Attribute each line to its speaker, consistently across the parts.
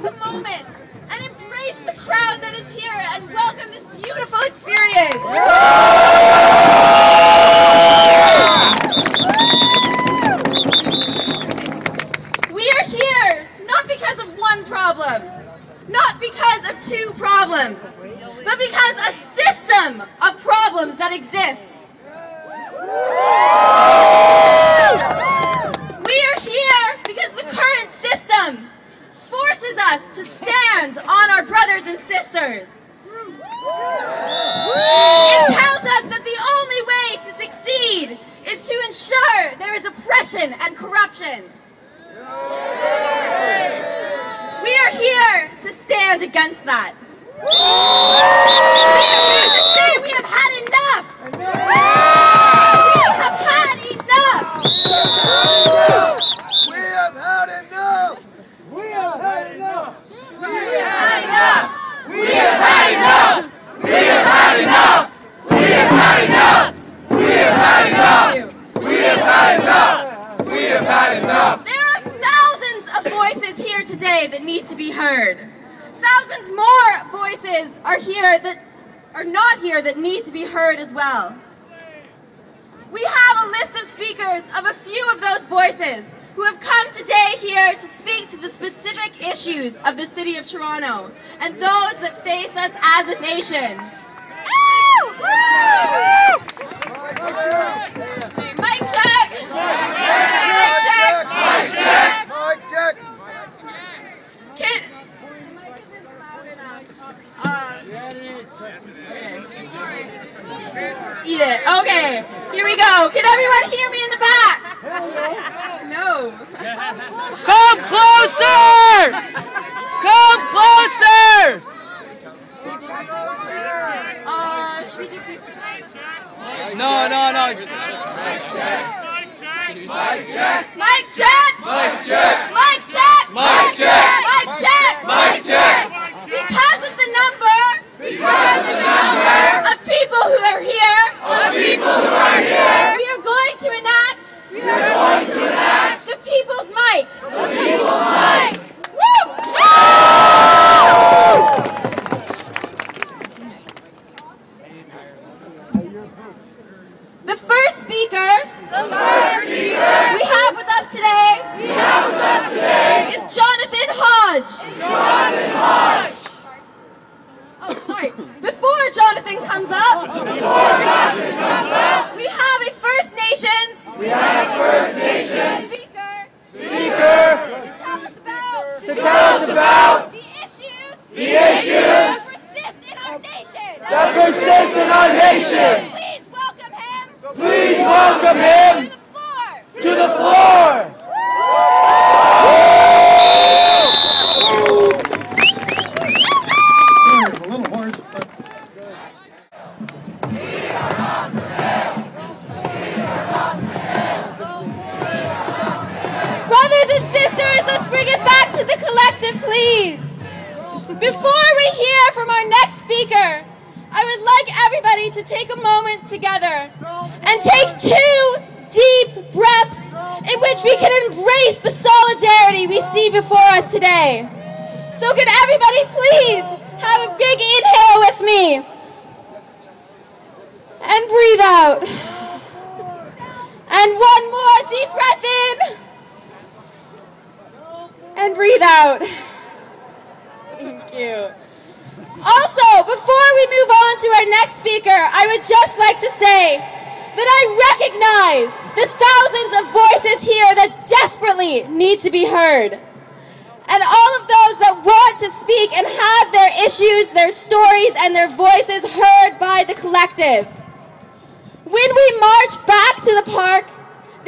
Speaker 1: take a moment and embrace the crowd that is here and welcome this beautiful experience. We are here not because of one problem, not because of two problems, but because a system of problems that exists. We are here because the current system forces us to stand on our brothers and sisters. It tells us that the only way to succeed is to ensure there is oppression and corruption. We are here to stand against that. We are here to say we have had enough. We have had enough.
Speaker 2: We have had enough. We have had enough.
Speaker 1: We have had enough.
Speaker 2: We have had enough. We have had enough. We have had enough. We have had enough. We have had enough. We have had enough.
Speaker 1: There are thousands of voices here today that need to be heard. Thousands more voices are here that are not here that need to be heard as well. We have a list of speakers of a few of those voices who have come today here to speak to the specific issues of the City of Toronto and those that face us as a nation. Okay, mic check! Mic check!
Speaker 2: Mic check! Mic check!
Speaker 1: Can, eat it. Okay, here we go. Can everyone hear me in the back? No.
Speaker 3: Come closer! Come closer!
Speaker 1: Should we do people?
Speaker 3: No.
Speaker 2: Mic check!
Speaker 1: Mic check!
Speaker 2: Mic check!
Speaker 1: Mic check!
Speaker 2: Mic check!
Speaker 1: Mic check!
Speaker 2: Mic check!
Speaker 1: Because of the number of people who are here, we are going to enact the people's mic. Woo! The first speaker we have with us today is Jonathan Hodge. Oh, sorry. Before Jonathan comes up, we have a First Nations speaker to tell us about the issues that persist in our nation. Please welcome him to the floor.
Speaker 2: A little hoarse, but...
Speaker 1: Brothers and sisters, let's bring it back to the collective, please. Before we hear from our next speaker, I would like everybody to take a moment together and take 2 deep breaths in which we can embrace the solidarity we see before us today. So can everybody please have a big inhale with me and breathe out. And one more deep breath in and breathe out. Thank you. Also, before we move on to our next speaker, I would just like to say that I recognize the thousands of voices here that desperately need to be heard. And all of those that want to speak and have their issues, their stories, and their voices heard by the collective. When we march back to the park,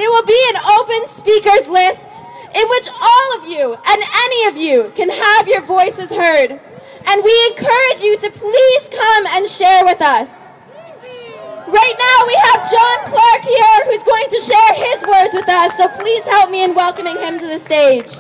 Speaker 1: there will be an open speakers list in which all of you and any of you can have your voices heard. And we encourage you to please come and share with us. Right now we have John Clark here who's going to share his words with us, so please help me in welcoming him to the stage.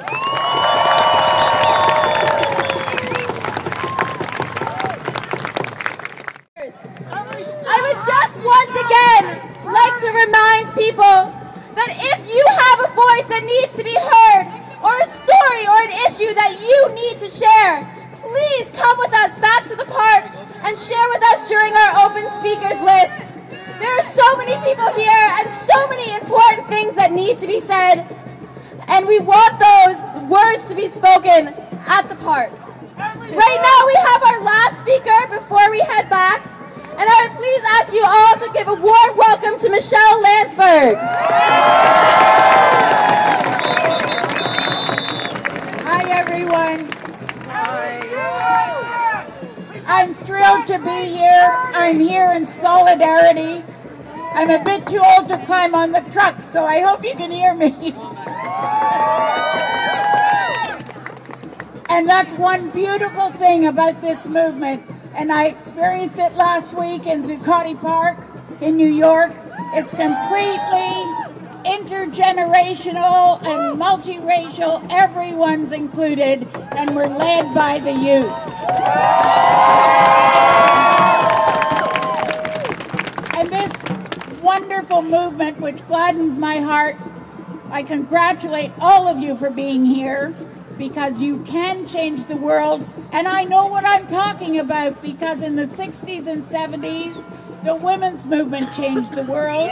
Speaker 1: I would just once again like to remind people that if you have a voice that needs to be heard, or a story or an issue that you need need to share, please come with us back to the park and share with us during our open speakers list. There are so many people here and so many important things that need to be said, and we want those words to be spoken at the park. Right now we have our last speaker before we head back, and I would please ask you all to give a warm welcome to Michelle Landsberg.
Speaker 4: Hi everyone. I'm thrilled to be here. I'm here in solidarity. I'm a bit too old to climb on the truck, so I hope you can hear me. And that's one beautiful thing about this movement. And I experienced it last week in Zuccotti Park in New York. It's completely intergenerational and multiracial. Everyone's included, and we're led by the youth. And this wonderful movement, which gladdens my heart, I congratulate all of you for being here, because you can change the world. And I know what I'm talking about, because in the 60s and 70s, the women's movement changed the world.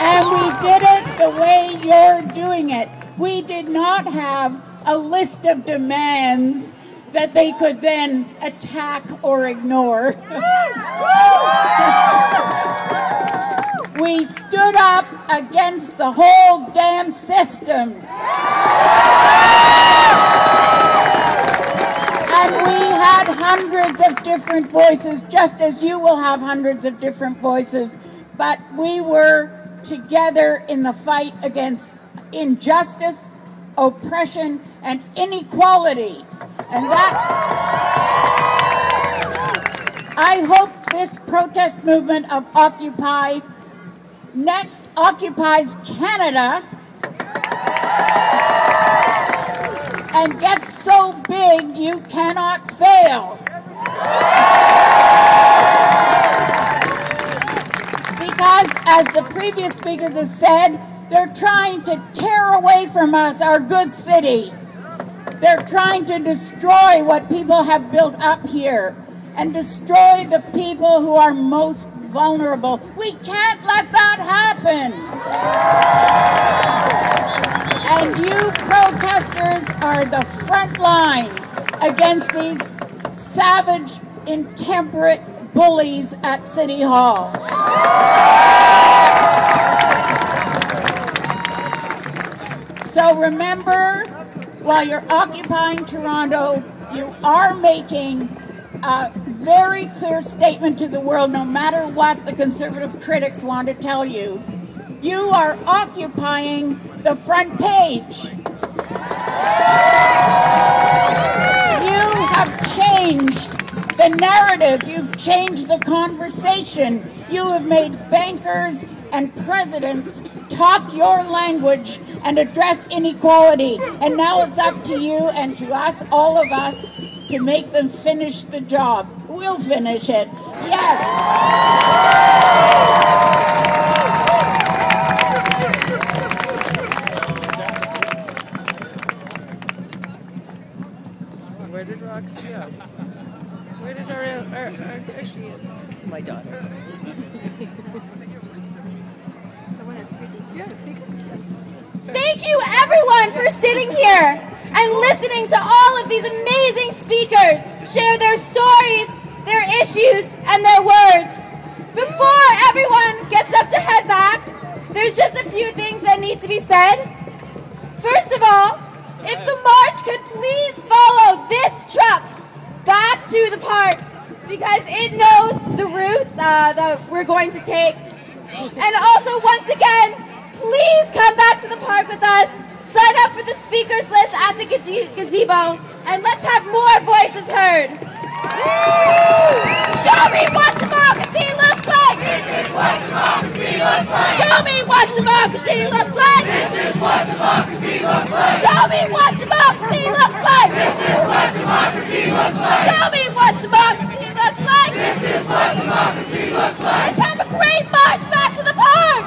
Speaker 4: And we did it the way you're doing it. We did not have a list of demands that they could then attack or ignore. We stood up against the whole damn system. And we had hundreds of different voices, just as you will have hundreds of different voices. But we were together in the fight against injustice, oppression, and inequality. And that, I hope this protest movement of Occupy next occupies Canada and gets so big you cannot fail. Because, as the previous speakers have said, they're trying to tear away from us our good city. They're trying to destroy what people have built up here and destroy the people who are most vulnerable. We can't let that happen. And you protesters are the front line against these savage, intemperate bullies at City Hall. So remember, while you're occupying Toronto, you are making a very clear statement to the world, no matter what the conservative critics want to tell you. You are occupying the front page. You have changed the narrative. You've changed the conversation. You have made bankers and presidents talk your language and address inequality. And now it's up to you and to us, all of us, to make them finish the job. We'll finish it. Yes.
Speaker 5: Where did Roxy go? Where did there she is. It's my daughter.
Speaker 1: Thank you everyone for sitting here and listening to all of these amazing speakers share their stories, their issues, and their words. Before everyone gets up to head back, there's just a few things that need to be said. First of all, if the march could please follow this truck back to the park, because it knows the route that we're going to take. And also, once again, please come back to the park with us, sign up for the speakers list at the gazebo, and let's have more voices heard. Show me what democracy looks like!
Speaker 2: This is what democracy looks like!
Speaker 1: Show me what democracy looks like!
Speaker 2: This is what democracy looks like!
Speaker 1: Show me what democracy looks like!
Speaker 2: This is what democracy looks like!
Speaker 1: Show me what democracy looks like!
Speaker 2: This is what democracy looks like!
Speaker 1: Let's have a great march back to the park!